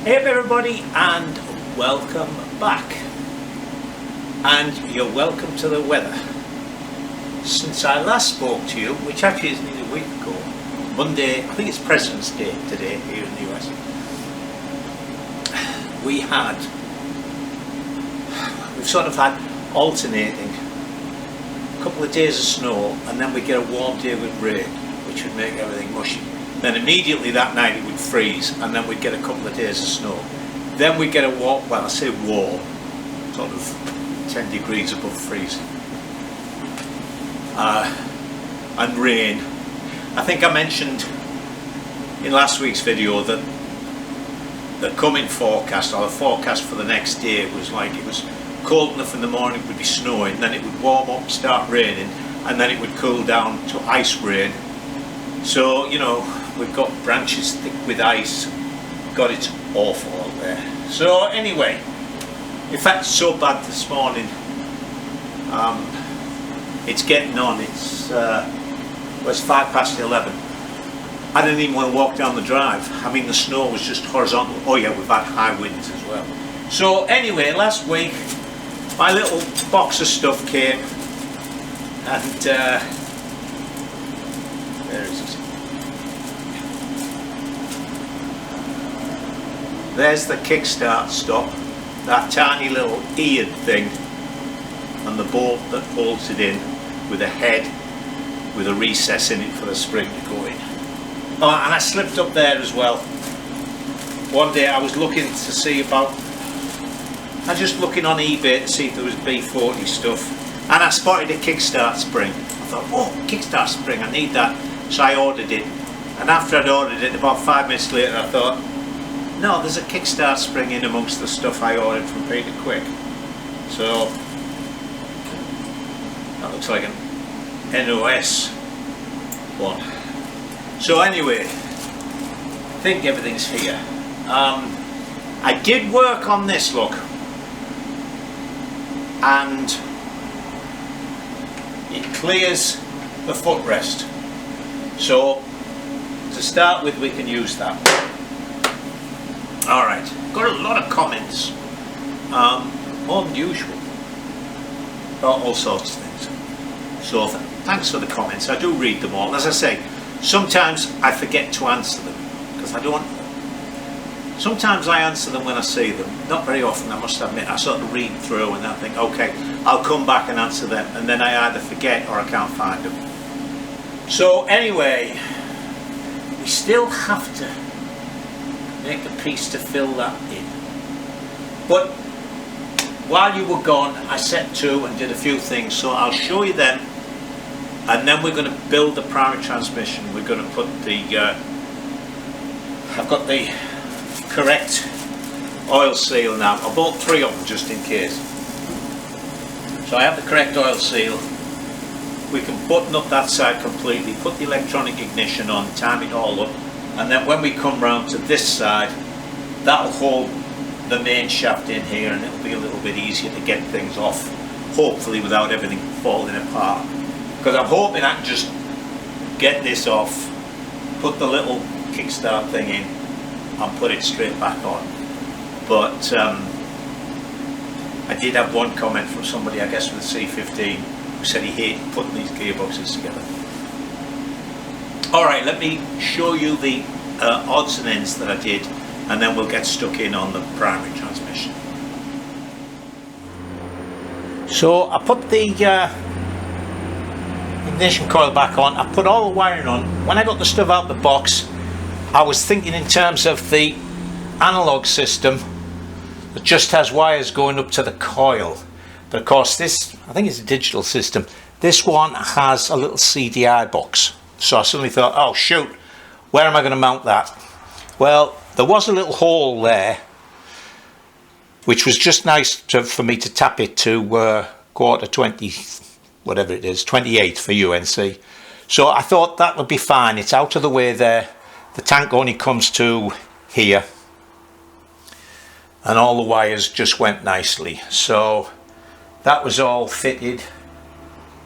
Hey everybody, and welcome back. And you're welcome to the weather. Since I last spoke to you, which actually is nearly a week ago, Monday, I think it's President's Day today here in the US, we've sort of had alternating a couple of days of snow, and then we get a warm day with rain, which would make everything mushy. Then immediately that night it would freeze, and then we'd get a couple of days of snow. Then we'd get a warm, well I say warm, sort of 10 degrees above freezing. And rain. I think I mentioned in last week's video that the coming forecast, or the forecast for the next day, was like it was cold enough in the morning, it would be snowing, then it would warm up, start raining, and then it would cool down to ice rain. So, you know, we've got branches thick with ice. God, it's awful out there. So anyway, in fact it's so bad this morning, it's getting on, it's 11:05. I didn't even want to walk down the drive. I mean, the snow was just horizontal. Oh yeah, we've had high winds as well. So anyway, last week my little box of stuff came, and there it is. There's the kickstart stop, that tiny little eared thing, and the bolt that holds it in, with a head with a recess in it for the spring to go in. Oh, and I slipped up there as well. One day I was looking to see about, I was just looking on eBay to see if there was B40 stuff, and I spotted a kickstart spring. I thought, oh, kickstart spring, I need that. So I ordered it, and after I'd ordered it, about 5 minutes later I thought, no, there's a kickstart spring in amongst the stuff I ordered from Peter Quick. So that looks like an NOS one. So anyway, I think everything's here. I did work on this, look, and it clears the footrest. So to start with, we can use that. Alright, got a lot of comments, more than usual, about all sorts of things. So thanks for the comments, I do read them all. As I say, sometimes I forget to answer them, because sometimes I answer them when I see them, not very often, I must admit. I sort of read through and I think, okay, I'll come back and answer them, and then I either forget or I can't find them. So anyway, we still have to make the piece to fill that in. But while you were gone, I set to and did a few things, so I'll show you them, and then we're going to build the primary transmission. We're going to put the I've got the correct oil seal now. I bought 3 of them just in case. So I have the correct oil seal. We can button up that side completely, put the electronic ignition on, time it all up, and then when we come round to this side, that'll hold the main shaft in here, and it'll be a little bit easier to get things off, hopefully without everything falling apart. Because I'm hoping I can just get this off, put the little kickstart thing in, and put it straight back on. But I did have one comment from somebody, I guess with the C15, who said he hated putting these gearboxes together. Alright, let me show you the odds and ends that I did, and then we'll get stuck in on the primary transmission. So I put the ignition coil back on, I put all the wiring on. When I got the stuff out of the box, I was thinking in terms of the analog system that just has wires going up to the coil. But of course this, I think it's a digital system, this one has a little CDI box. So I suddenly thought, oh shoot, where am I going to mount that? Well, there was a little hole there, which was just nice for me to tap it to quarter 20, whatever it is, 28 for UNC. So I thought that would be fine. It's out of the way there. The tank only comes to here, and all the wires just went nicely. So that was all fitted.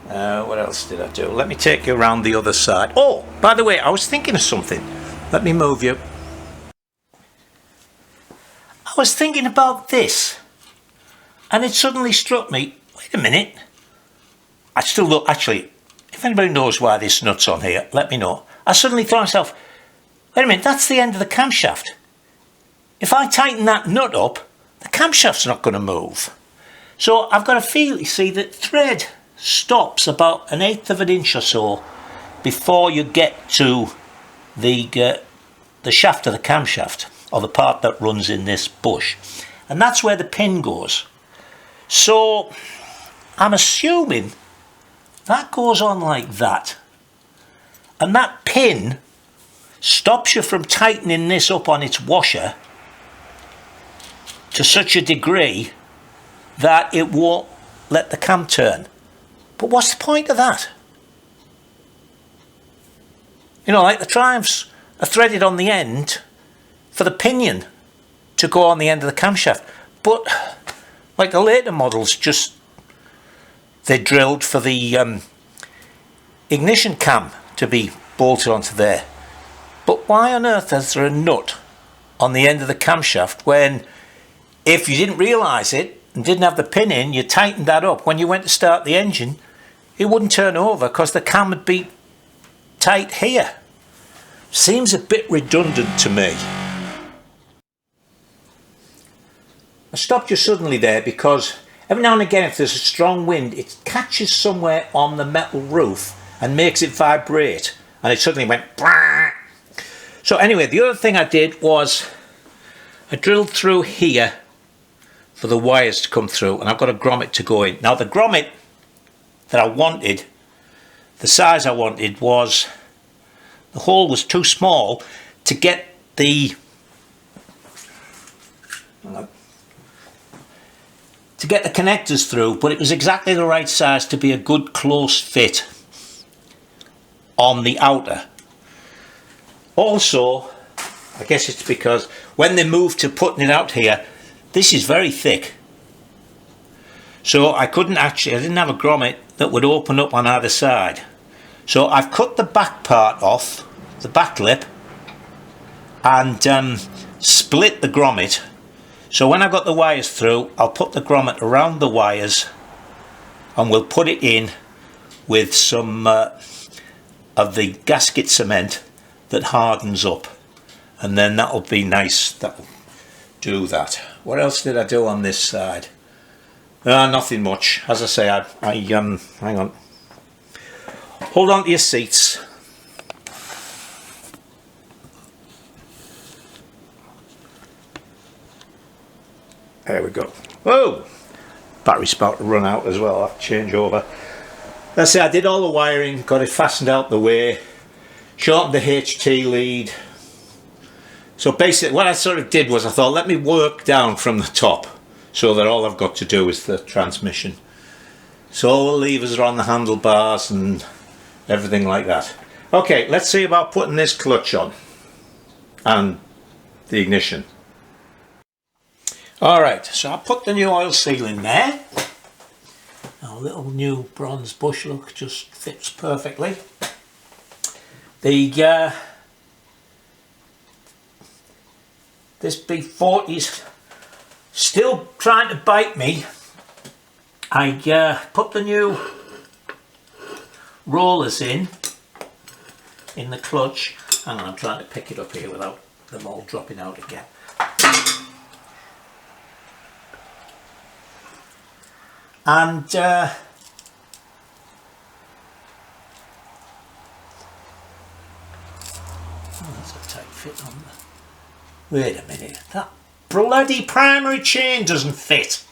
What else did I do? Let me take you around the other side. Oh, by the way, I was thinking of something. Let me move you. was thinking about this, and it suddenly struck me, wait a minute, I still look, actually, if anybody knows why this nut's on here, let me know. I suddenly thought to myself, wait a minute, that's the end of the camshaft. If I tighten that nut up, the camshaft's not going to move. So I've got to feel, you see, that thread stops about 1/8 of an inch or so before you get to the shaft of the camshaft, or the part that runs in this bush. And that's where the pin goes. So I'm assuming that goes on like that. And that pin stops you from tightening this up on its washer to such a degree that it won't let the cam turn. But what's the point of that? You know, like the Triumphs are threaded on the end for the pinion to go on the end of the camshaft. But like the later models, just they're drilled for the ignition cam to be bolted onto there. But why on earth is there a nut on the end of the camshaft when, if you didn't realise it and didn't have the pin in, you tightened that up, when you went to start the engine, it wouldn't turn over because the cam would be tight here. Seems a bit redundant to me. I stopped you suddenly there because every now and again, if there's a strong wind, it catches somewhere on the metal roof and makes it vibrate, and it suddenly went brrr. So anyway, the other thing I did was I drilled through here for the wires to come through, and I've got a grommet to go in. Now the grommet that I wanted, the size I wanted, was, the hole was too small to get the connectors through, but it was exactly the right size to be a good close fit on the outer. Also, I guess it's because when they moved to putting it out here, this is very thick. So I didn't have a grommet that would open up on either side. So I've cut the back part off, the back lip, and split the grommet. So when I've got the wires through, I'll put the grommet around the wires and we'll put it in with some of the gasket cement that hardens up, and then that'll be nice. That'll do that. What else did I do on this side? Nothing much. As I say, hang on. Hold on to your seats. There we go. Whoa! Battery's about to run out as well. I'll have to change over. Let's say I did all the wiring, got it fastened out the way, shortened the HT lead. So basically what I sort of did was I thought, let me work down from the top so that all I've got to do is the transmission. So all the levers are on the handlebars and everything like that. Okay, let's see about putting this clutch on and the ignition. Alright, so I put the new oil seal in there. Our little new bronze bush look just fits perfectly. The this B40's still trying to bite me. I put the new rollers in the clutch. Hang on, I'm trying to pick it up here without them all dropping out again. And oh, that's a tight fit on there. Wait a minute, that bloody primary chain doesn't fit.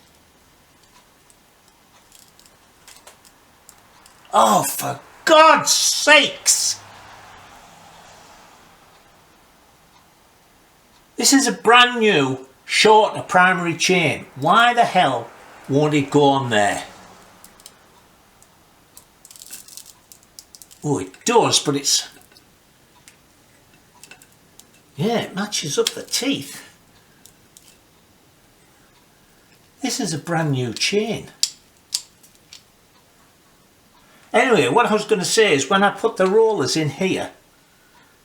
Oh, for God's sakes! This is a brand new shorter primary chain. Why the hell won't it go on there? Oh, it does, but it's... yeah, it matches up the teeth. This is a brand new chain. Anyway, what I was going to say is when I put the rollers in here,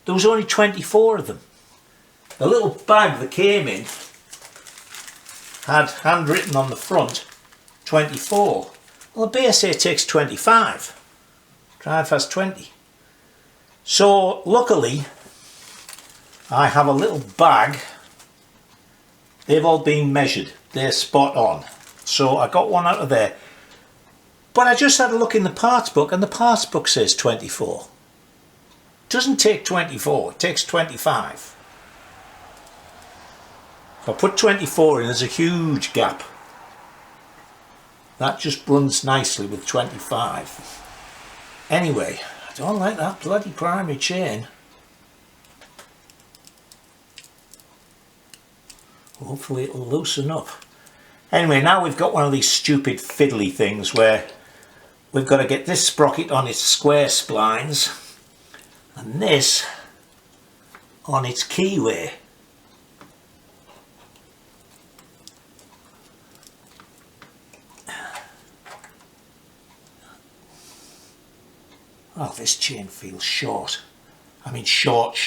there was only 24 of them. The little bag that came in had handwritten on the front 24. Well, the BSA takes 25. Drive has 20. So luckily I have a little bag. They've all been measured. They're spot on. So I got one out of there. But I just had a look in the parts book and the parts book says 24. It doesn't take 24, it takes 25. If I put 24 in, there's a huge gap. That just runs nicely with 25. Anyway, I don't like that bloody primary chain. Hopefully it'll loosen up. Anyway, now we've got one of these stupid fiddly things where we've got to get this sprocket on its square splines and this on its keyway. Oh, this chain feels short. I mean short.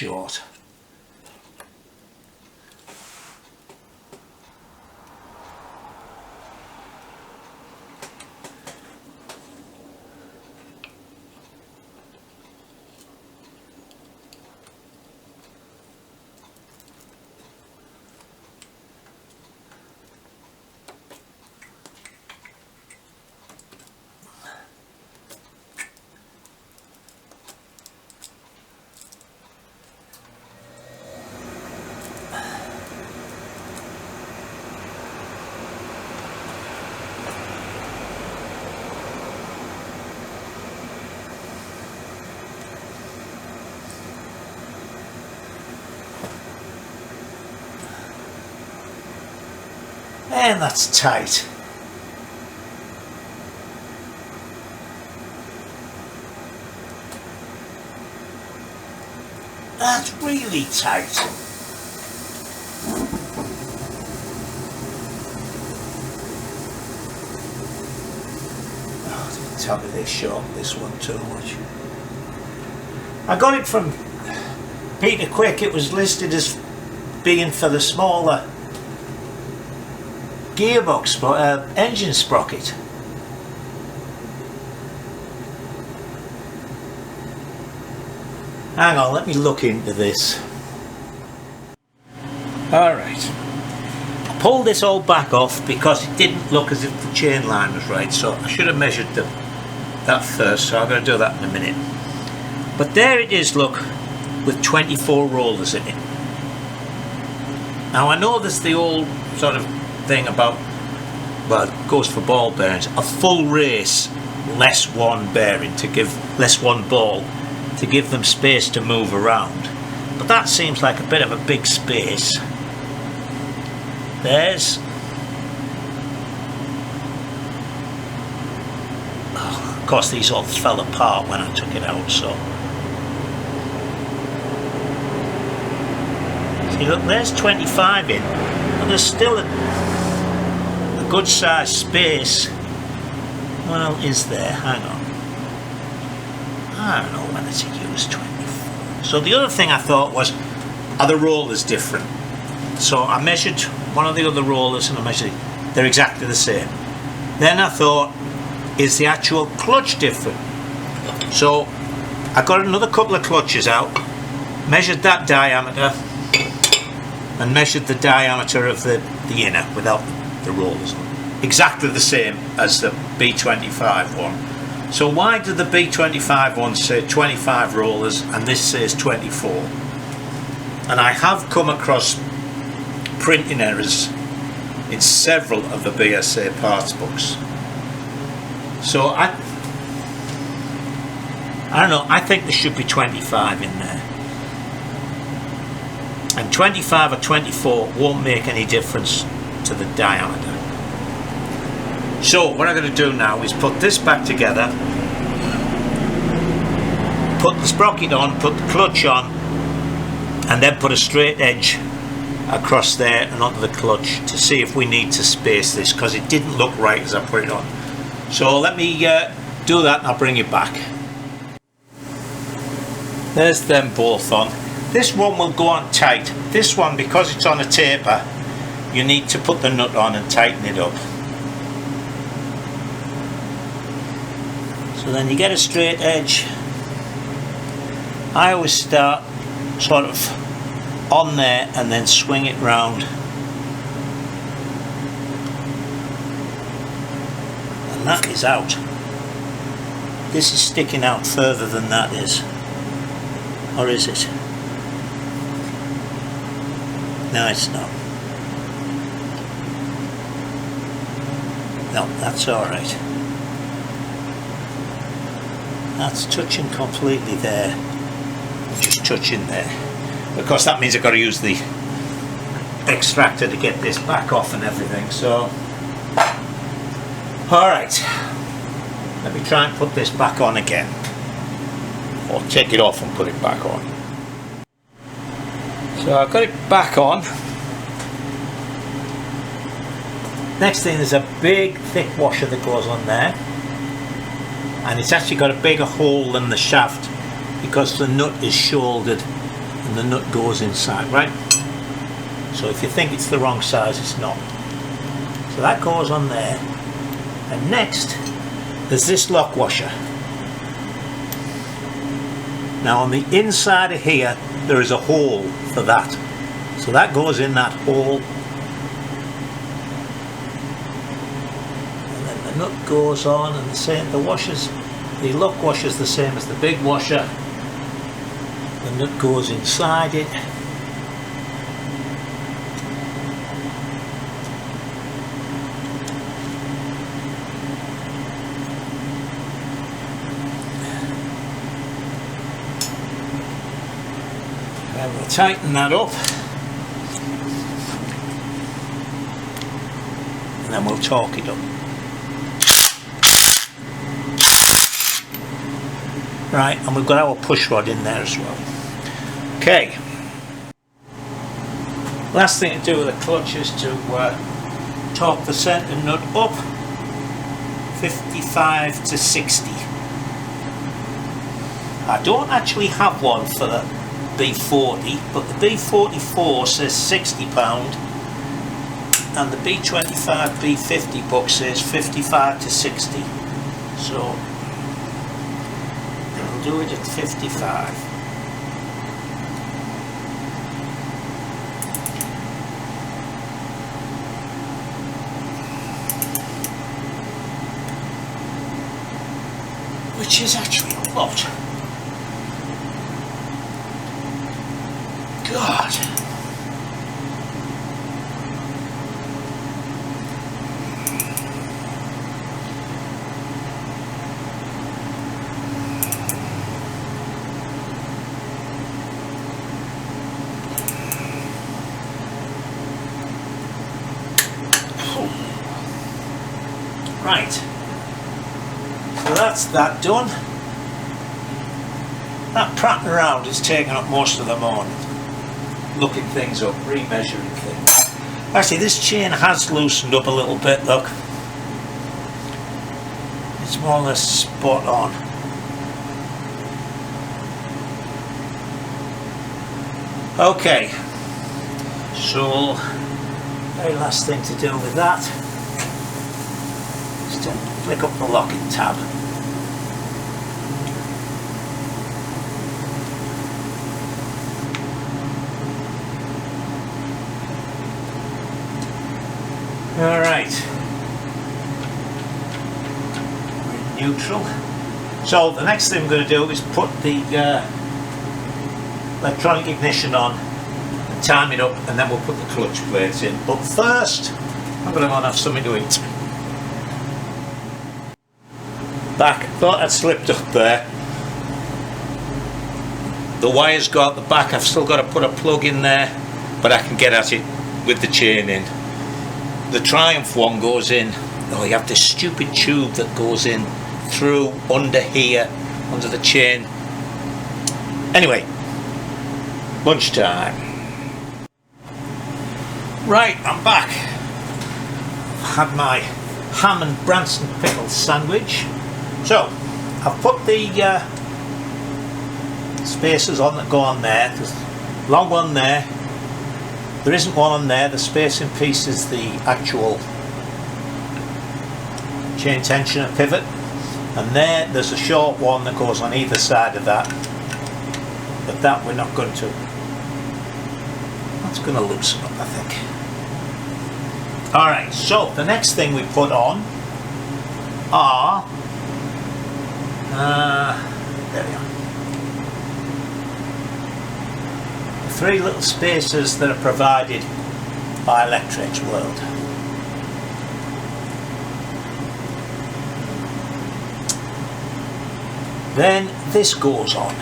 And that's tight. That's really tight. Oh, don't tell me they short this one too much. I got it from Peter Quick. It was listed as being for the smaller gearbox engine sprocket. Hang on, let me look into this. Alright. I pulled this all back off because it didn't look as if the chain line was right, so I should have measured that first, so I'm going to do that in a minute. But there it is, look, with 24 rollers in it. Now I know there's the old sort of thing about, well, it goes for ball bearings, a full race less one bearing to give less one ball to give them space to move around, but that seems like a bit of a big space. There's of course these all fell apart when I took it out, so see, look, there's 25 in, and there's still a good sized space. Well, is there? Hang on. I don't know whether to use 24. So the other thing I thought was, are the rollers different? So I measured one of the other rollers and I measured it. They're exactly the same. Then I thought, is the actual clutch different? So I got another couple of clutches out, measured that diameter and measured the diameter of the inner without the rollers. Exactly the same as the B25 one. So why did the B25 one say 25 rollers and this says 24? And I have come across printing errors in several of the BSA parts books. So I don't know, I think there should be 25 in there. And 25 or 24 won't make any difference to the diameter. So what I'm going to do now is put this back together, put the sprocket on, put the clutch on, and then put a straight edge across there and onto the clutch to see if we need to space this, because it didn't look right as I put it on. So let me do that and I'll bring you back. There's them both on. This one will go on tight. This one, because it's on a taper, you need to put the nut on and tighten it up. So then you get a straight edge. I always start sort of on there and then swing it round. And that is out. This is sticking out further than that is. Or is it? No, it's not. No, that's alright. That's touching completely there. Just touching there. Of course that means I've got to use the extractor to get this back off and everything, so alright, let me try and put this back on again, or take it off and put it back on. So I've got it back on. Next thing, there's a big thick washer that goes on there, and it's actually got a bigger hole than the shaft because the nut is shouldered and the nut goes inside, right? So if you think it's the wrong size, it's not. So that goes on there. And next, there's this lock washer. Now on the inside of here, there is a hole for that. So that goes in that hole. And then the nut goes on, and the lock washer's the same as the big washer. The nut goes inside it. And we'll tighten that up. And then we'll torque it up. Right, and we've got our push rod in there as well. Okay, last thing to do with the clutch is to torque the centre nut up 55 to 60. I don't actually have one for the B40, but the B44 says £60 and the B25 B50 book says 55 to 60, so we'll do it at 55. Which is actually a lot. God. Right. So that's that done. That prattling around is taking up most of the morning. Looking things up, remeasuring things. Actually, this chain has loosened up a little bit, look. It's more or less spot on. Okay, so very last thing to do with that is to flick up the locking tab. Alright, we're in neutral. So the next thing we're going to do is put the electronic ignition on and time it up, and then we'll put the clutch plates in. But first, I'm going to go and have something to eat. Back, thought I'd slipped up there. The wires go out the back, I've still got to put a plug in there, but I can get at it with the chain in. The Triumph one goes in, oh, you have this stupid tube that goes in through under here, under the chain. Anyway, lunchtime. Right, I'm back. I've had my ham and Branston pickle sandwich. So, I've put the spacers on that go on there. There's a long one there, There isn't one on there. The spacing piece is the actual chain tensioner pivot, and there's a short one that goes on either side of that, but that we're not going to. That's going to loosen up, I think. Alright, so the next thing we put on are there we are, the 3 little spacers that are provided by Electrics World. Then this goes on.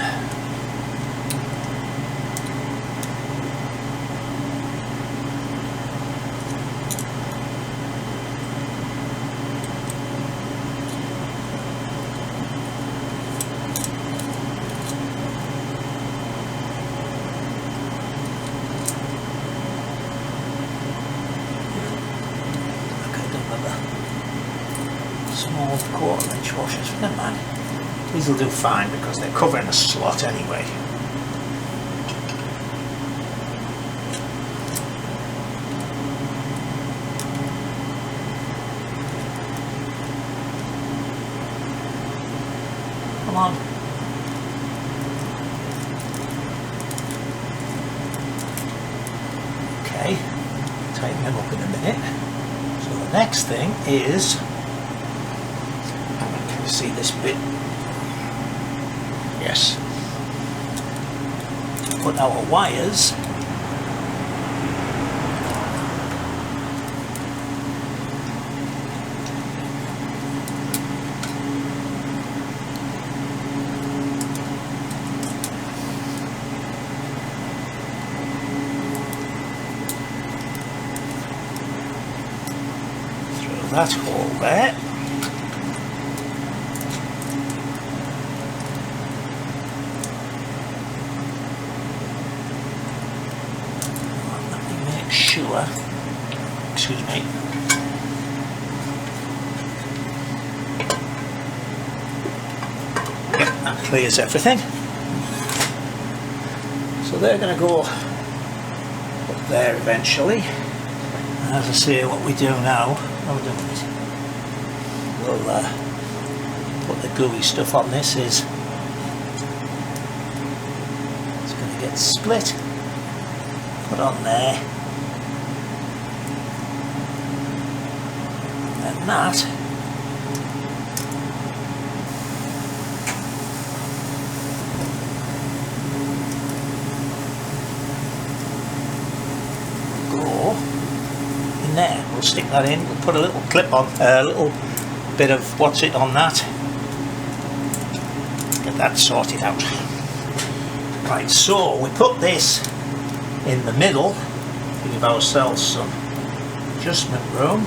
Small 1/4-inch washers, never mind. These will do fine because they're covering a slot anyway. Come on. Okay, tighten them up in a minute. So the next thing is, can you see this bit? Yes. Put our wires through that hole there. Sure. Excuse me. Yep, that clears everything. So they're going to go up there eventually. And as I say, what we do now, how we're doing this, we'll put the gooey stuff on this. It's going to get split, put on there. And that will go in there. We'll stick that in. We'll put a little clip on, a little bit of what's it on that. Get that sorted out. Right, so we put this in the middle to give ourselves some adjustment room.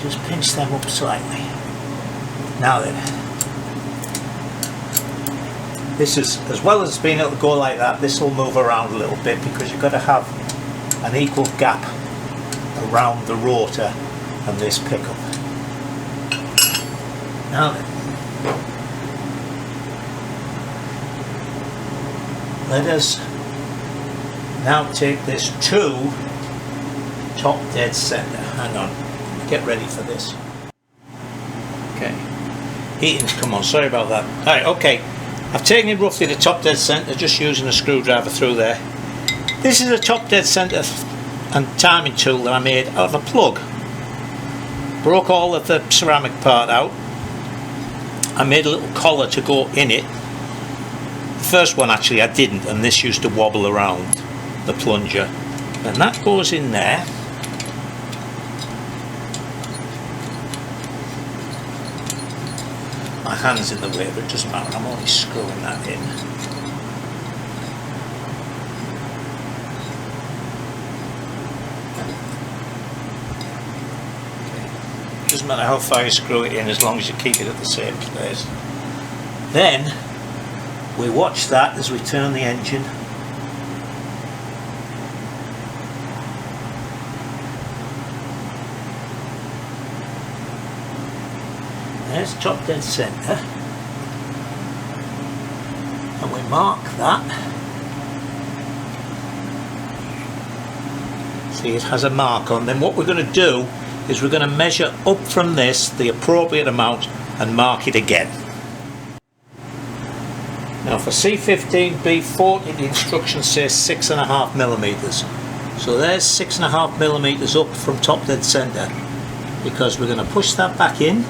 Just pinch them up slightly. Now then, this is, as well as being able to go like that, this will move around a little bit because you've got to have an equal gap around the rotor and this pickup. Now then, let us now take this to top dead center. Hang on. Get ready for this. Okay, heating's come on, sorry about that. Alright, okay, I've taken it roughly to top dead centre, just using a screwdriver through there. This is a top dead centre and timing tool that I made out of a plug. Broke all of the ceramic part out. I made a little collar to go in it. The first one actually I didn't, and this used to wobble around the plunger. And that goes in there. My hand's in the way, but it doesn't matter, I'm only screwing that in. Okay. Doesn't matter how far you screw it in as long as you keep it at the same place. Then we watch that as we turn the engine. There's top dead centre. mark that. See, it has a mark on. Then what we're going to do is we're going to measure up from this the appropriate amount and mark it again. Now for C15B40 the instructions say 6.5 millimeters. So there's 6.5 millimeters up from top dead centre, because we're going to push that back in.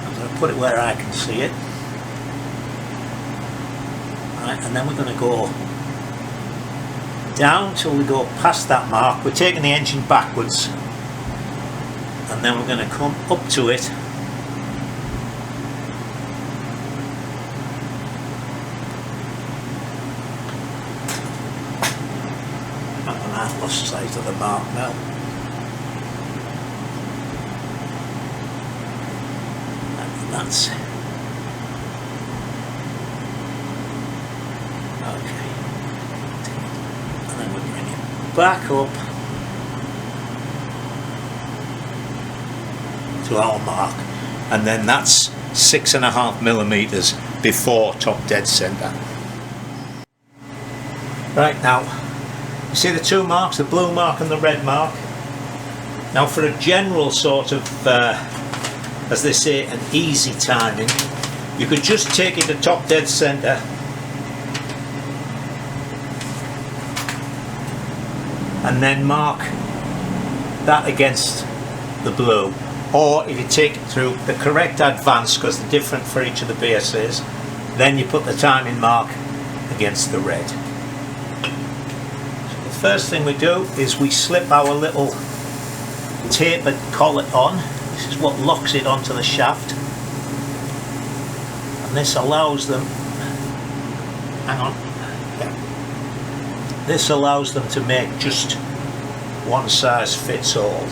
I'm going to put it where I can see it. Right, and then we're going to go down till we go past that mark. We're taking the engine backwards, and then we're going to come up to it. I've lost sight of the mark now. And that's okay. And then we bring it back up to our mark, and then that's 6.5 millimeters before top dead center. Right, now you see the two marks, the blue mark and the red mark. Now for a general sort of, as they say, an easy timing, you could just take it to top dead center and then mark that against the blue. Or if you take it through the correct advance, because they're different for each of the BSAs, then you put the timing mark against the red. First thing we do is we slip our little tapered collet on. This is what locks it onto the shaft, and this allows them, hang on, yeah. This allows them to make just one size fits all.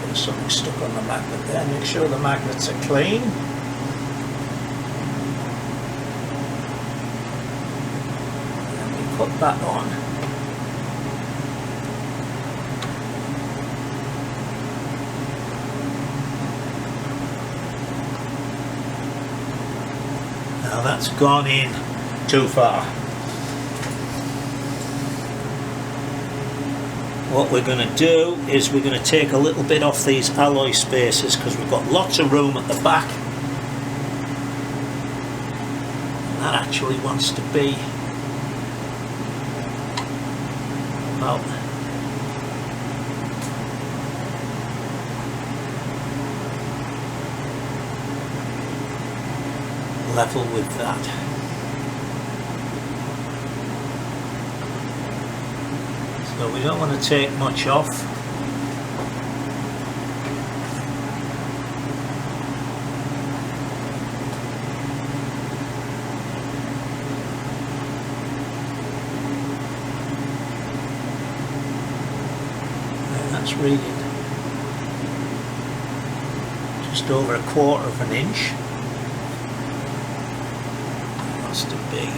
There's something stuck on the magnet there. Make sure the magnets are clean. Put that on. Now that's gone in too far. What we're going to do is we're going to take a little bit off these alloy spaces, because we've got lots of room at the back. And that actually wants to be level with that. So we don't want to take much off. That's reading just over 1/4 inch. It wants to be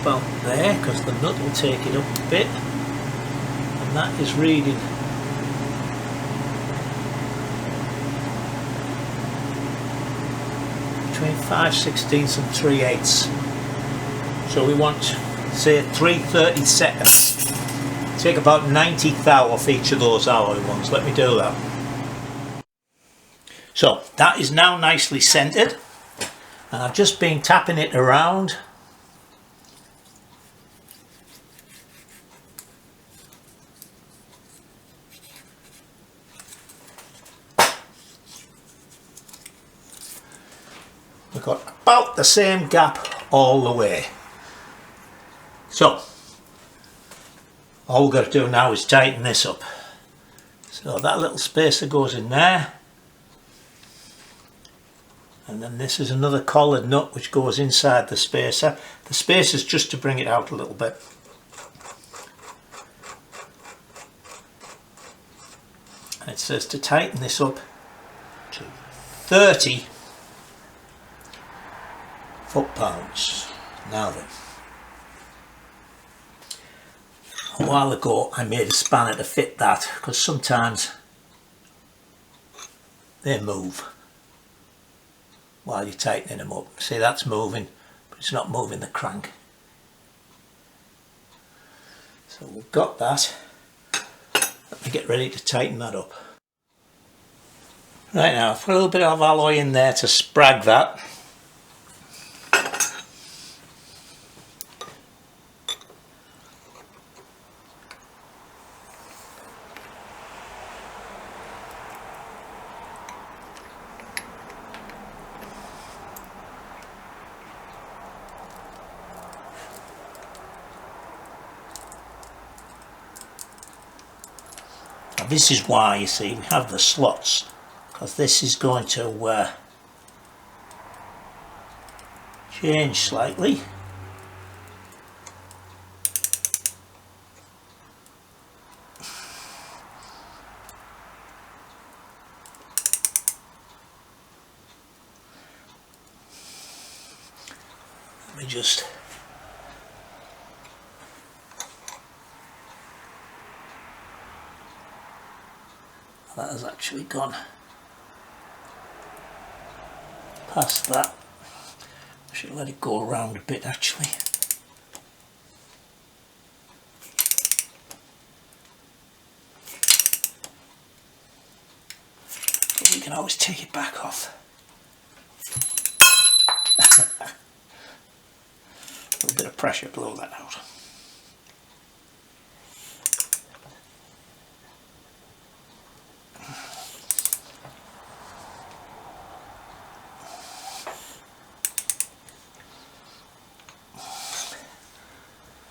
about there, because the nut will take it up a bit, and that is reading between 5/16 and 3/8. So we want, say, 3/30 seconds. Take about 90 thou off each of those alloy ones. Let me do that. So that is now nicely centered, and I've just been tapping it around. We've got about the same gap all the way. So all we've got to do now is tighten this up. So that little spacer goes in there, and then this is another collared nut which goes inside the spacer. The spacer's just to bring it out a little bit. And it says to tighten this up to 30 foot-pounds. Now then, a while ago I made a spanner to fit that, because sometimes they move while you're tightening them up. See, that's moving, but it's not moving the crank. So we've got that. Let me get ready to tighten that up. Right, now I've put a little bit of alloy in there to sprag that. Now this is why, you see, we have the slots, because this is going to change slightly. Let me just that has actually gone past that. I should let it go around a bit actually. But we can always take it back off. A little bit of pressure, blow that out.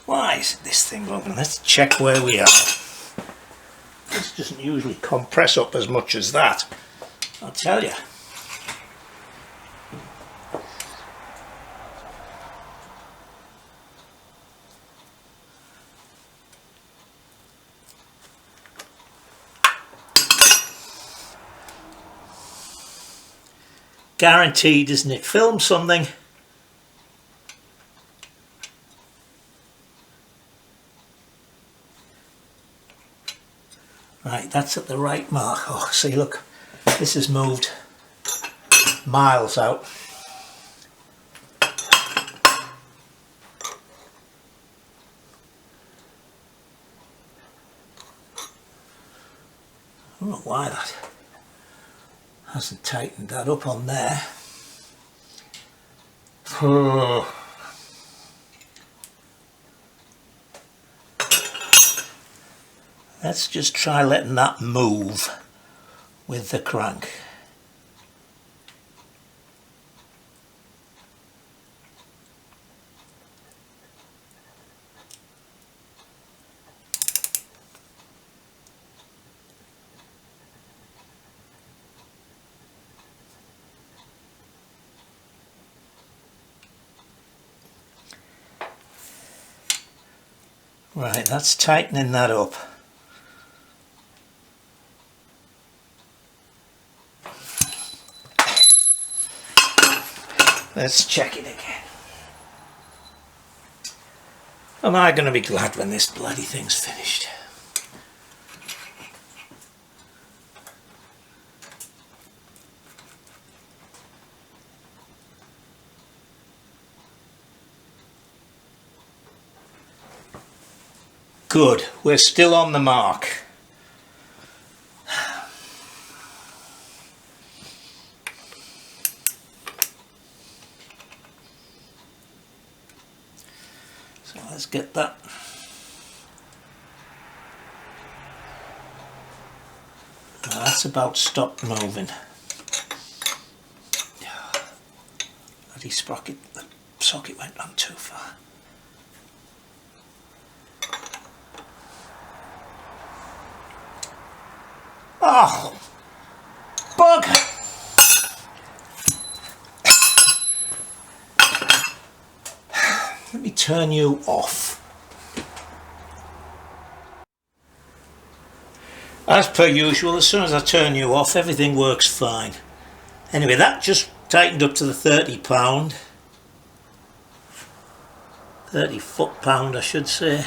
Why isn't this thing open? Let's check where we are. This doesn't usually compress up as much as that, I'll tell you. Guaranteed, isn't it? Film something. Right, that's at the right mark. Oh, see, look, this has moved miles out. I don't know why that hasn't tightened that up on there. Let's just try letting that move with the crank. Right, that's tightening that up. Let's check it again. Am I going to be glad when this bloody thing's finished? Good, we're still on the mark. So let's get that. Now that's about stopped moving. Bloody sprocket, the socket went on too far. Oh, bugger! Let me turn you off. As per usual, as soon as I turn you off, everything works fine. Anyway, that just tightened up to the 30 foot-pound, I should say.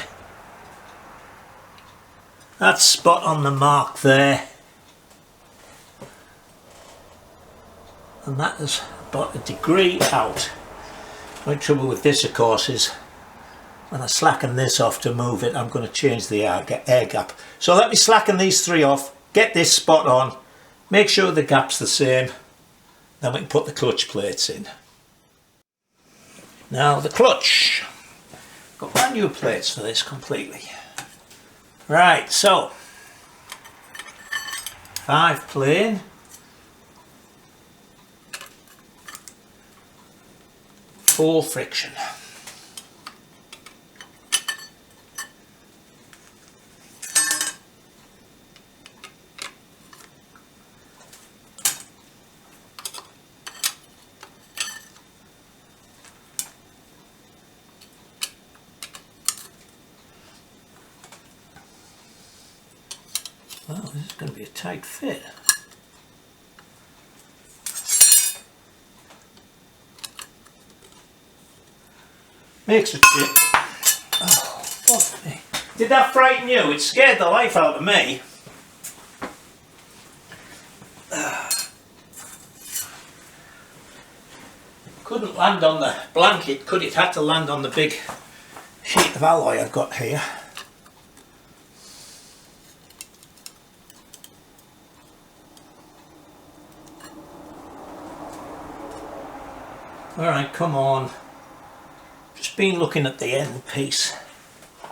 That's spot on the mark there. and that is about a degree out. The only trouble with this, of course, is when I slacken this off to move it, I'm going to change the air gap. So let me slacken these three off, get this spot on, make sure the gap's the same, then we can put the clutch plates in. Now the clutch. Got brand new plates for this completely. Right, so 5 plane, 4 friction. Well, this is going to be a tight fit. Makes a chip. Oh, fuck me. Did that frighten you? It scared the life out of me. Couldn't land on the blanket, could it? Had to land on the big sheet of alloy I've got here. Alright, come on. Just been looking at the end piece.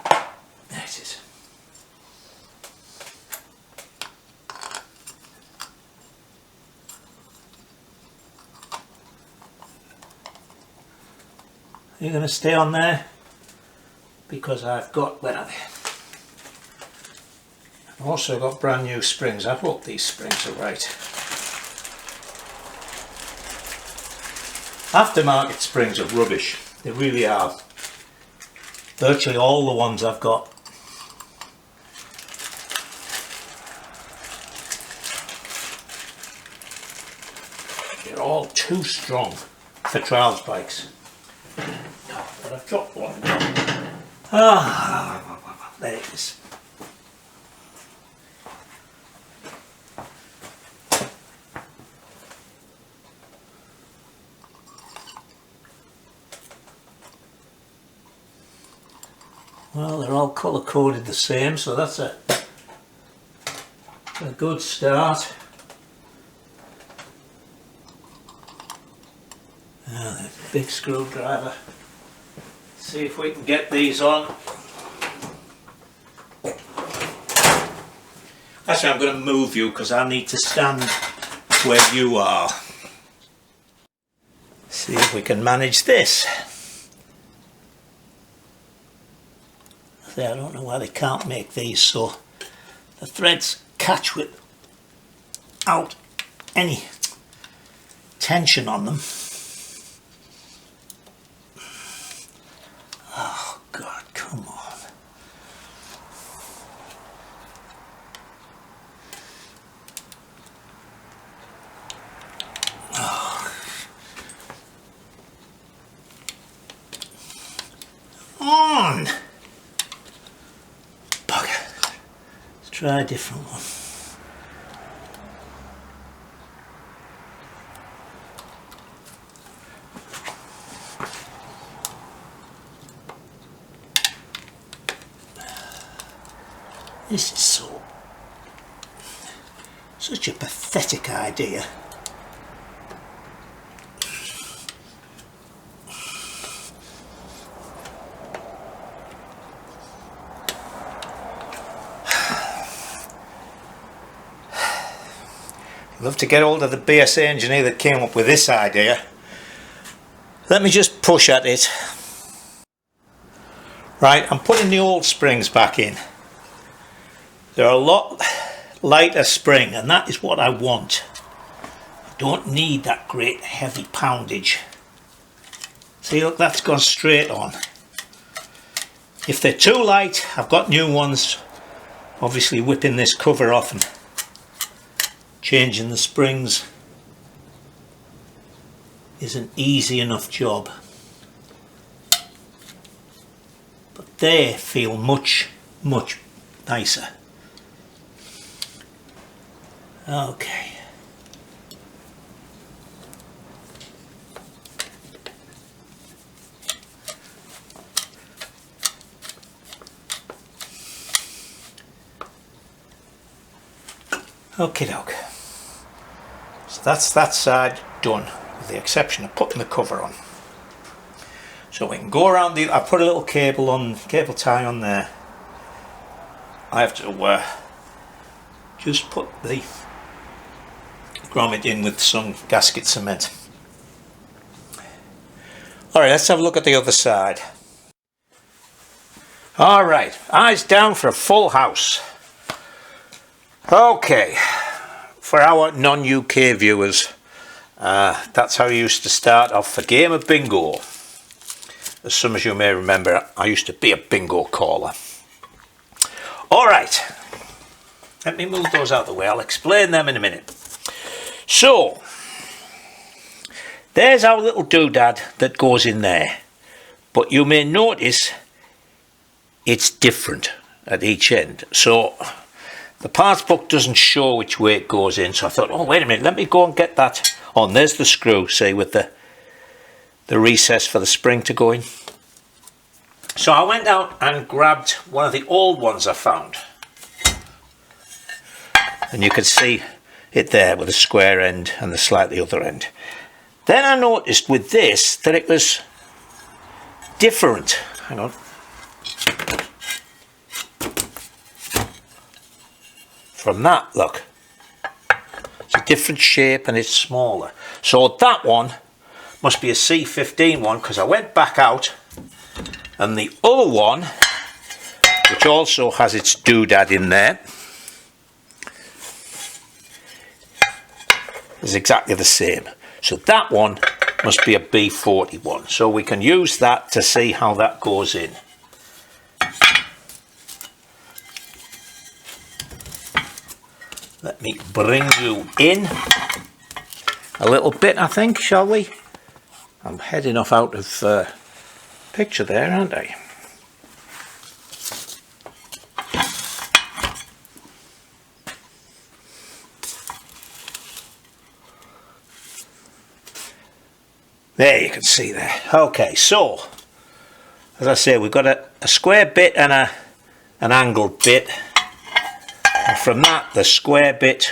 There it is. Are you going to stay on there? Because I've got, where are they? I've also got brand new springs. I hope these springs are right. Aftermarket springs are rubbish, they really are. Virtually all the ones I've got. They're all too strong for trials bikes. But I've dropped one. Ah, there it is. Well, they're all colour coded the same, so that's a good start. Now the big screwdriver. See if we can get these on. Actually, I'm going to move you because I need to stand where you are. See if we can manage this. I don't know why they can't make these so the threads catch without any tension on them. Oh God, come on. Oh. On! Try a different one. This is such a pathetic idea. Love to get hold of the BSA engineer that came up with this idea. Let me just push at it. Right, I'm putting the old springs back in. They're a lot lighter spring, and that is what I want. I don't need that great heavy poundage. See, look, that's gone straight on. If they're too light, I've got new ones. Obviously whipping this cover off and changing the springs is an easy enough job, but they feel much nicer. Okie doke. So that's that side done, with the exception of putting the cover on. So we can go around the, I put a little cable tie on there. I have to just put the grommet in with some gasket cement. Alright, let's have a look at the other side. Alright, eyes down for a full house. Okay, for our non-UK viewers, that's how I used to start off a game of bingo. As some of you may remember, I used to be a bingo caller. Alright, let me move those out of the way, I'll explain them in a minute. So, there's our little doodad that goes in there, but you may notice it's different at each end. So the parts book doesn't show which way it goes in, so I thought, oh wait a minute, let me go and get that on. There's the screw, see, with the recess for the spring to go in. So I went out and grabbed one of the old ones I found, and you can see it there with the square end and the slightly other end. Then I noticed with this that it was different. Hang on. From that, look. It's a different shape and it's smaller. So that one must be a C15 one, because I went back out, and the other one, which also has its doodad in there, is exactly the same. So that one must be a B41. So we can use that to see how that goes in. Let me bring you in a little bit, I think, shall we? I'm heading off out of picture there, aren't I? There, you can see there. Okay, so as I say, we've got a square bit and an angled bit, and from that the square bit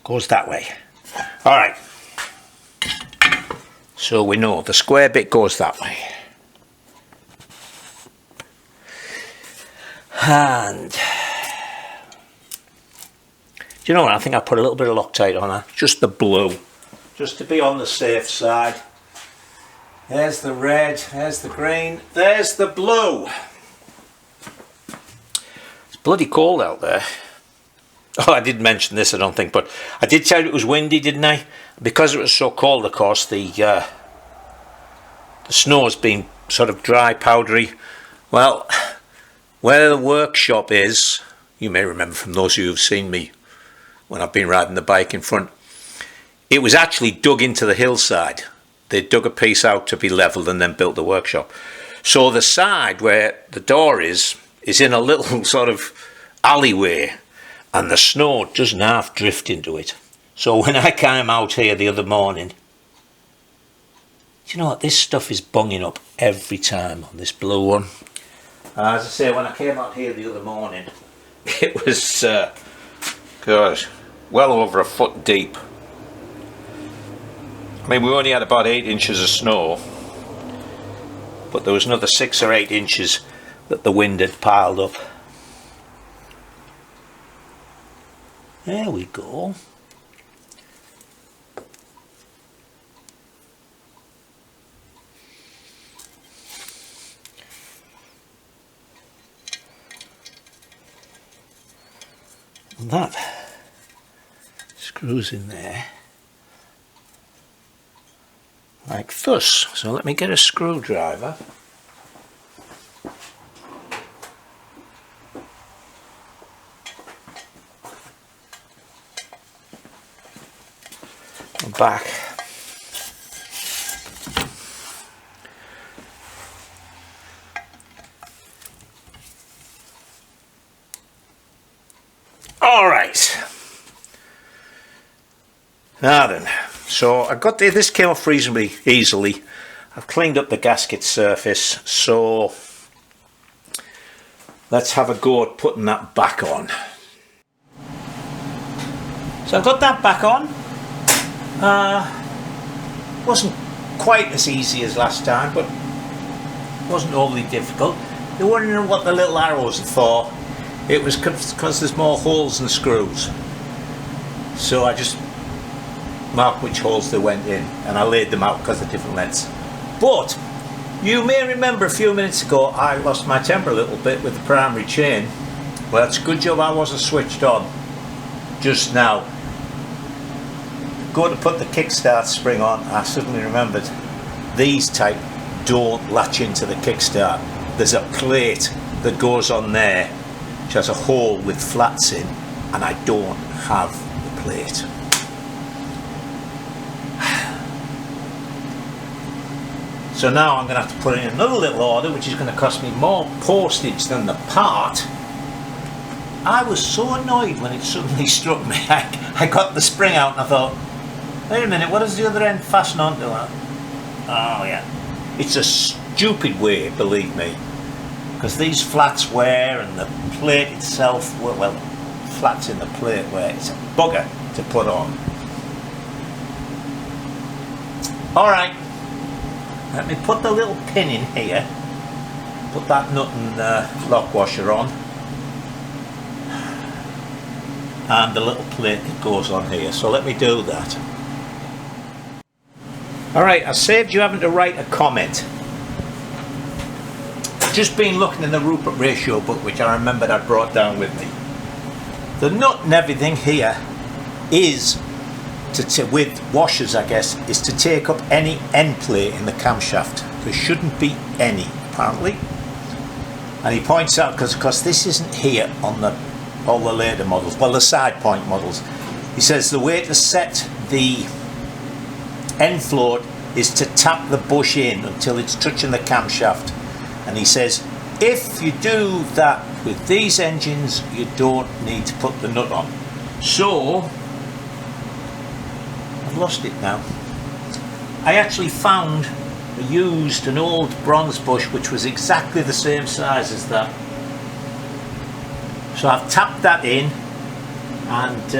goes that way. Alright, so we know the square bit goes that way. And do you know what, I think I put a little bit of Loctite on that, just the blue, just to be on the safe side. There's the red, there's the green, there's the blue. It's bloody cold out there. Oh, I didn't mention this, I don't think, but I did tell you it was windy, didn't I? Because it was so cold, of course, the snow's been sort of dry, powdery. Well, where the workshop is, you may remember from those of you who've seen me when I've been riding the bike in front, it was actually dug into the hillside. They dug a piece out to be levelled and then built the workshop. So the side where the door is in a little sort of alleyway, and the snow doesn't half drift into it. So when I came out here the other morning, do you know what, this stuff is bunging up every time on this blue one. As I say, when I came out here the other morning, it was gosh, well over a foot deep. I mean, we only had about 8 inches of snow, but there was another 6 or 8 inches that the wind had piled up. There we go. And that screws in there like thus. So let me get a screwdriver. And back. All right. Now then, so I got this came off reasonably easily. I've cleaned up the gasket surface, so let's have a go at putting that back on. So I've got that back on. Wasn't quite as easy as last time, but wasn't overly difficult. You're wondering what the little arrows are for. It was because there's more holes than screws. So I just marked which holes they went in, and I laid them out because of different lengths. But you may remember a few minutes ago I lost my temper a little bit with the primary chain. Well, it's a good job I wasn't switched on just now. Go to put the kickstart spring on, I suddenly remembered these type don't latch into the kickstart. There's a plate that goes on there which has a hole with flats in, and I don't have the plate. So now I'm going to have to put in another little order, which is going to cost me more postage than the part. I was so annoyed when it suddenly struck me. I got the spring out and I thought, wait a minute, what does the other end fasten onto that? Oh yeah. It's a stupid way, believe me. Because these flats wear and the plate itself, well, flats in the plate wear. It's a bugger to put on. Alright. Let me put the little pin in here. Put that nut and lock washer on. And the little plate that goes on here. So let me do that. Alright, I saved you having to write a comment. Just been looking in the Rupert ratio book, which I remembered I brought down with me. The nut and everything here is, with washers I guess, is to take up any end plate in the camshaft. There shouldn't be any, apparently. And he points out, because this isn't here on all the later models, well, the side point models. He says the way to set the end float is to tap the bush in until it's touching the camshaft, and he says if you do that with these engines you don't need to put the nut on. So I've lost it now. I actually found an old bronze bush which was exactly the same size as that, so I've tapped that in, and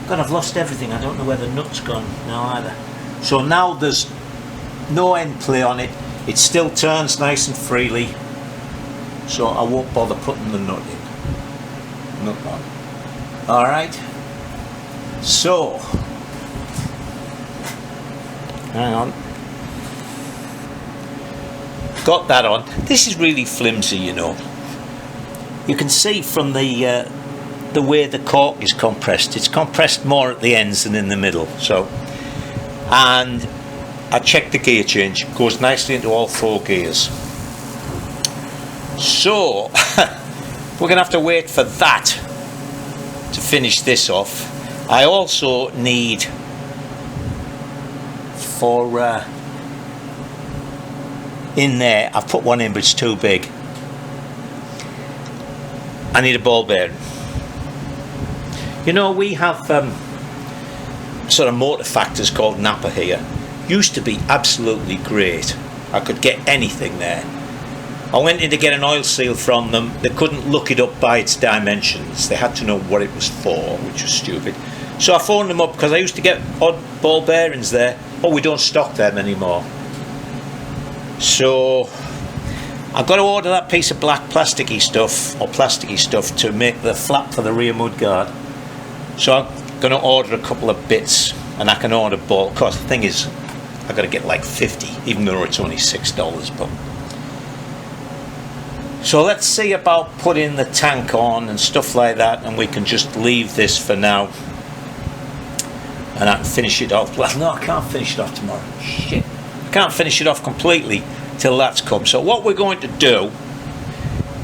God, I've lost everything. I don't know where the nut's gone now either. So now there's no end play on it. It still turns nice and freely, so I won't bother putting the nut on. Alright, so hang on, got that on. This is really flimsy, you know. You can see from the way the cork is compressed. It's compressed more at the ends than in the middle. So, and I checked the gear change. It goes nicely into all 4 gears. So we're going to have to wait for that to finish this off. I also need in there, I've put one in but it's too big. I need a ball bearing. You know, we have sort of motor factors called Napa here. Used to be absolutely great. I could get anything there. I went in to get an oil seal from them. They couldn't look it up by its dimensions. They had to know what it was for, which was stupid. So I phoned them up because I used to get odd ball bearings there. Oh, we don't stock them anymore. So I've got to order that piece of black plasticky stuff to make the flap for the rear mudguard. So I'm going to order a couple of bits, and I can order ball. Of course, the thing is, I've got to get like 50, even though it's only $6. But so let's see about putting the tank on and stuff like that, and we can just leave this for now. And I can finish it off. Well, no, I can't finish it off tomorrow. Shit. I can't finish it off completely till that's come. So what we're going to do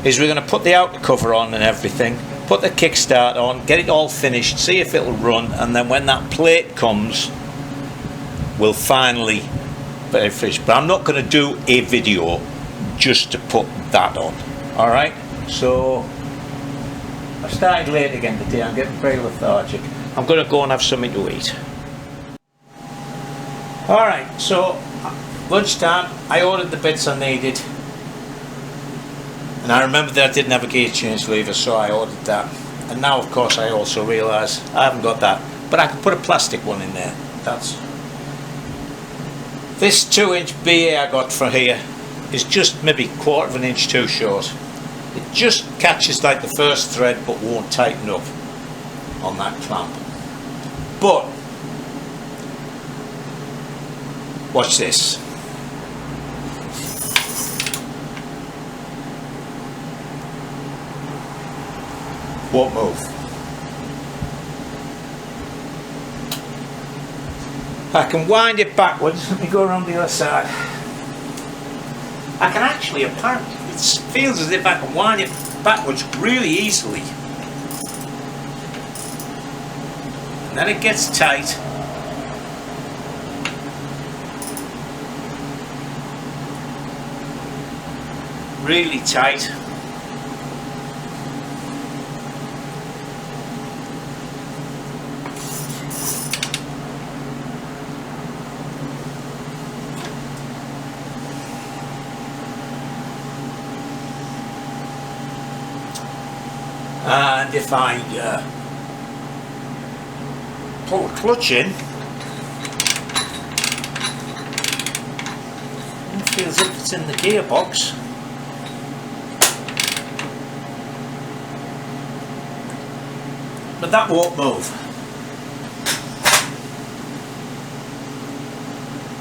is we're going to put the outer cover on and everything, put the kickstart on, get it all finished, see if it'll run, and then when that plate comes, we'll finally finish. But I'm not going to do a video just to put that on. Alright, so I've started late again today. I'm getting very lethargic. I'm going to go and have something to eat. Alright, so lunchtime, I ordered the bits I needed. And I remember that I didn't have a gear change lever, so I ordered that. And now of course I also realise I haven't got that, but I can put a plastic one in there. This 2-inch BA I got for here is just maybe 1/4 of an inch too short. It just catches like the first thread but won't tighten up on that clamp. But watch this. Won't move. I can wind it backwards. Let me go around the other side. I can actually, apparently, it feels as if I can wind it backwards really easily. And then it gets tight. Really tight. And if I pull the clutch in, it feels as if it's in the gearbox. But that won't move.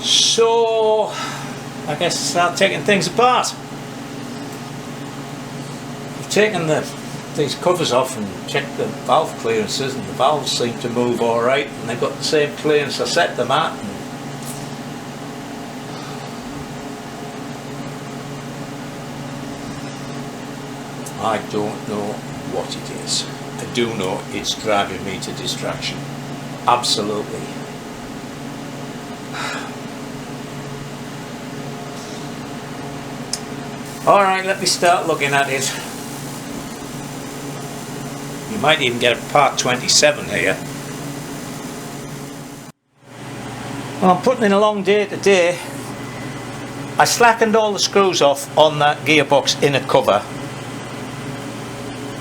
So I guess start taking things apart. I've taken these covers off and checked the valve clearances, and the valves seem to move alright, and they've got the same clearance I set them at. And I don't know what it is. I do know it's driving me to distraction. Absolutely. Alright, let me start looking at it. You might even get a part 27 here. Well, I'm putting in a long day today. I slackened all the screws off on that gearbox inner cover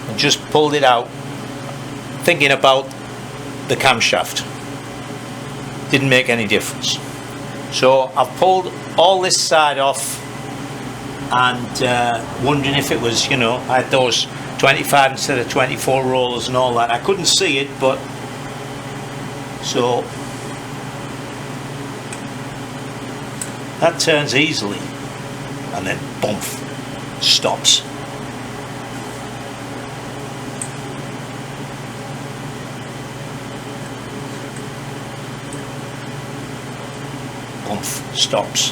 and just pulled it out, thinking about the camshaft. Didn't make any difference. So I've pulled all this side off and wondering if it was, you know, I had those 25 instead of 24 rollers and all that. I couldn't see it, but so that turns easily and then boom, stops. Boom, stops.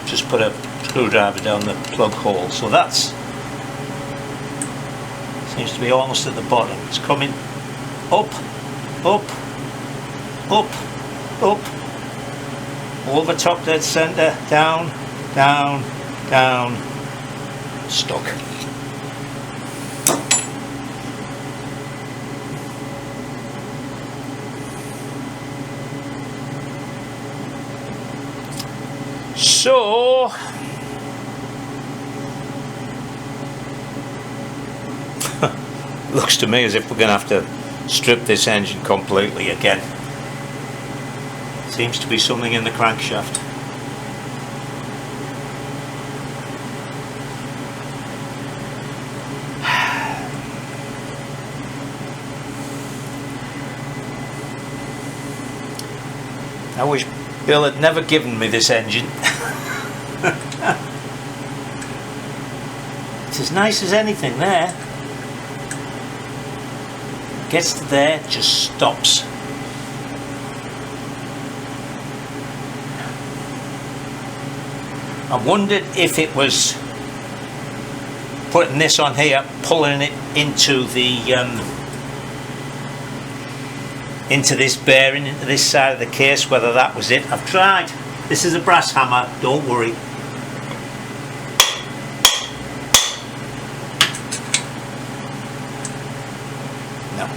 Just put a screwdriver down the plug hole, so that's seems to be almost at the bottom. It's coming up, up, up, up, over top dead center, down, down, down, stuck. So looks to me as if we're going to have to strip this engine completely again. Seems to be something in the crankshaft. I wish Bill had never given me this engine. It's as nice as anything there. Gets to there, just stops. I wondered if it was putting this on here, pulling it into the into this bearing, into this side of the case, whether that was it. I've tried. This is a brass hammer, don't worry. No.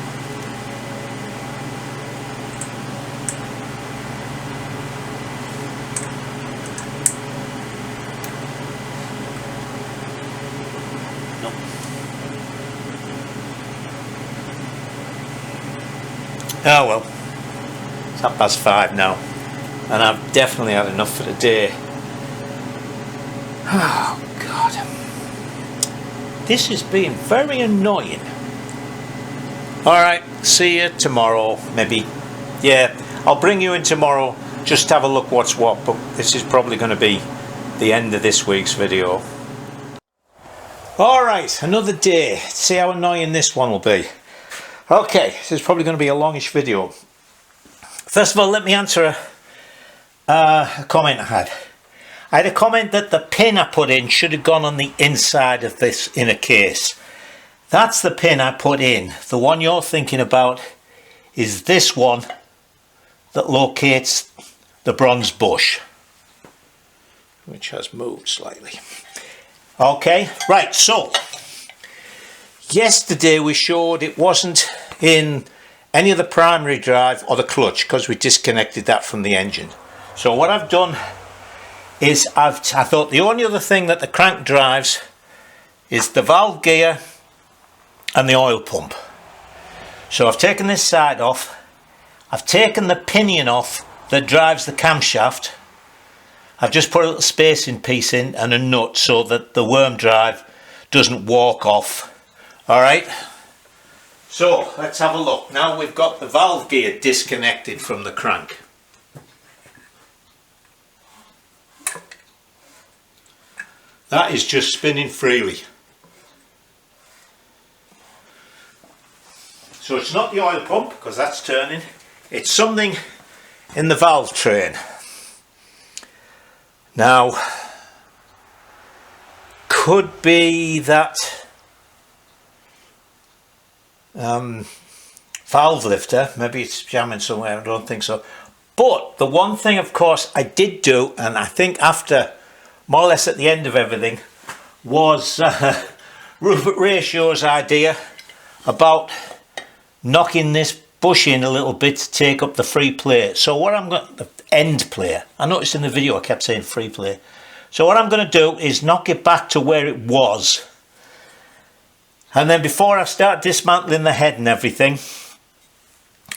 Oh well, it's 5:30 now, and I've definitely had enough for the day. Oh God, this is being very annoying. Alright, see you tomorrow, maybe. Yeah, I'll bring you in tomorrow just to have a look what's what, but this is probably going to be the end of this week's video. Alright, another day. See how annoying this one will be. Okay, this is probably going to be a longish video. First of all, let me answer a comment I had. I had a comment that the pin I put in should have gone on the inside of this inner case. That's the pin I put in. The one you're thinking about is this one that locates the bronze bush, which has moved slightly. Okay, right, so yesterday we showed it wasn't in any of the primary drive or the clutch because we disconnected that from the engine. So what I've done is I thought the only other thing that the crank drives is the valve gear and the oil pump. So I've taken this side off, I've taken the pinion off that drives the camshaft. I've just put a little spacing piece in and a nut so that the worm drive doesn't walk off. Alright, so let's have a look. Now we've got the valve gear disconnected from the crank. That is just spinning freely. So it's not the oil pump because that's turning, it's something in the valve train. Now, could be that valve lifter, maybe it's jamming somewhere, I don't think so. But the one thing of course I did do, and I think after more or less at the end of everything, was Rupert Ratio's idea about knocking this bush in a little bit to take up the free play. So what I'm going to, the end play, I noticed in the video I kept saying free play. So what I'm going to do is knock it back to where it was. And then before I start dismantling the head and everything,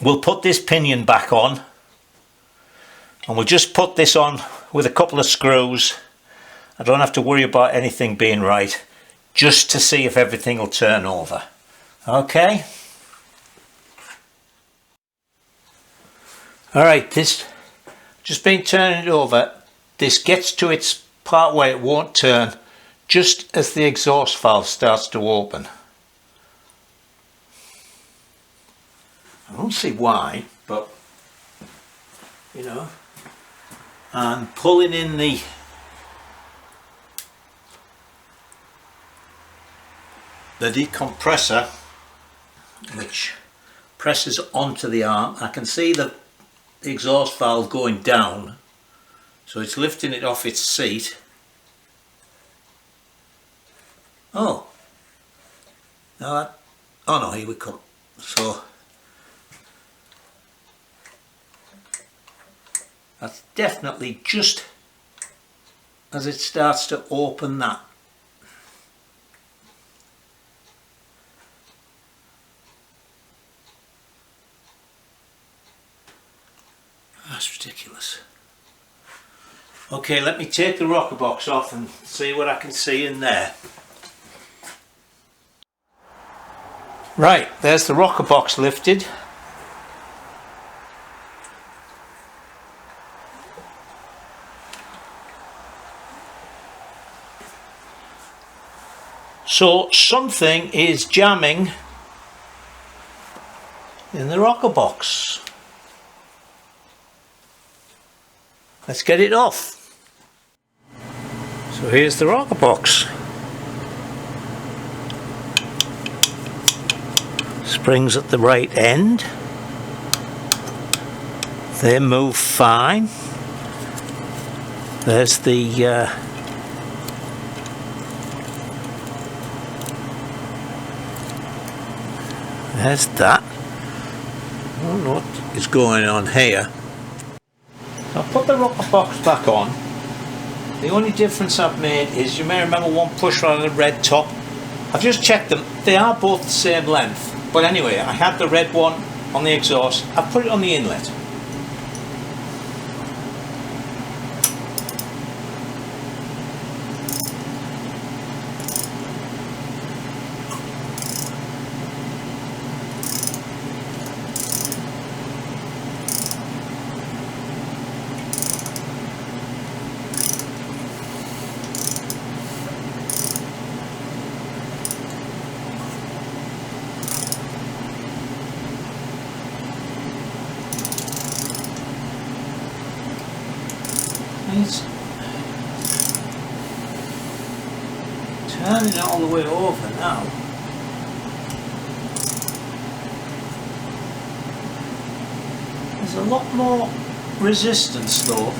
we'll put this pinion back on. And we'll just put this on with a couple of screws. I don't have to worry about anything being right, just to see if everything will turn over. Okay? Alright, this just been turning it over. This gets to its part where it won't turn just as the exhaust valve starts to open. I don't see why, but you know, and pulling in the decompressor, which presses onto the arm. I can see the exhaust valve going down, so it's lifting it off its seat. Oh, now that, oh no, here we come. So that's definitely just as it starts to open that. That's ridiculous. Okay, let me take the rocker box off and see what I can see in there. Right, there's the rocker box lifted. So something is jamming in the rocker box. Let's get it off. So here's the rocker box. Springs at the right end. They move fine. There's the there's that. I don't know what is going on here. I'll put the rocker box back on. The only difference I've made is, you may remember one push rod and a red top. I've just checked them. They are both the same length. But anyway, I had the red one on the exhaust. I've put it on the inlet. Turning it all the way over now. There's a lot more resistance though.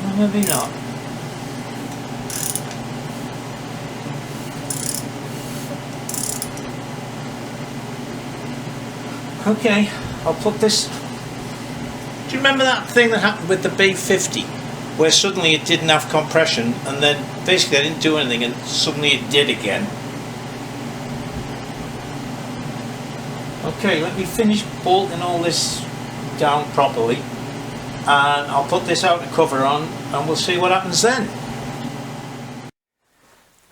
Well, maybe not. Okay, I'll put this. Do you remember that thing that happened with the B50? Where suddenly it didn't have compression and then basically I didn't do anything and suddenly it did again. Okay, let me finish bolting all this down properly and I'll put this outer cover on and we'll see what happens then.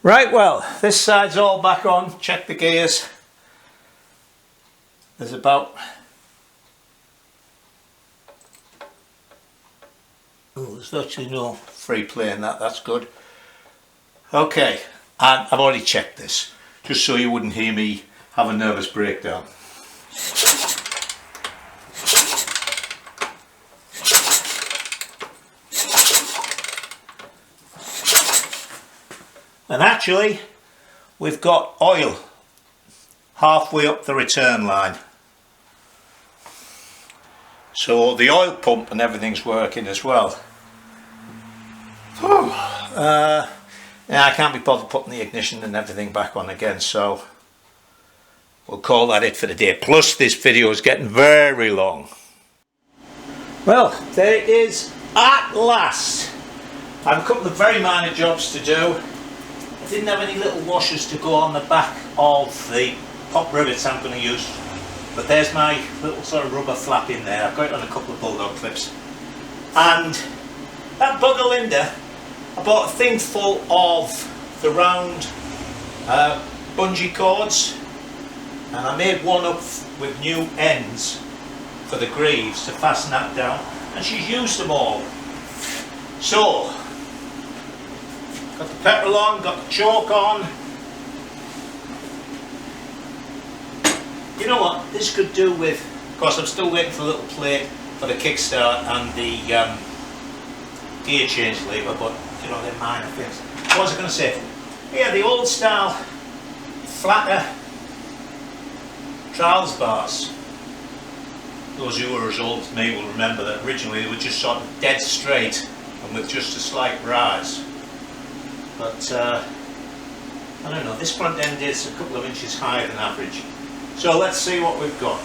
Right, well, this side's all back on. Check the gears. There's about there's virtually no free play in that, that's good. Okay, and I've already checked this, just so you wouldn't hear me have a nervous breakdown. And actually, we've got oil halfway up the return line. So the oil pump and everything's working as well. Yeah, I can't be bothered putting the ignition and everything back on again, so we'll call that it for the day. Plus this video is getting very long. Well, there it is at last. I have a couple of very minor jobs to do. I didn't have any little washers to go on the back of the pop rivets I'm going to use. But there's my little sort of rubber flap in there. I've got it on a couple of bulldog clips. And that bugger Linda, I bought a thing full of the round bungee cords. And I made one up with new ends for the greaves to fasten that down. And she's used them all. So, got the petrol on, got the choke on. You know what, this could do with, of course I'm still waiting for a little plate for the kickstart and the gear change lever, but you know, they're minor things. What was I going to say? Yeah, the old style flatter trials bars. Those who are as old as me will remember that originally they were just sort of dead straight and with just a slight rise. But I don't know, this front end is a couple of inches higher than average. So let's see what we've got.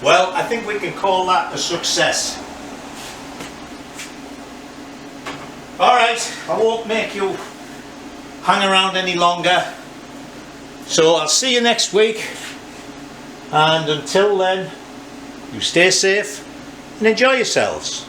Well, I think we can call that a success. Alright, I won't make you hang around any longer. So I'll see you next week. And until then, you stay safe and enjoy yourselves.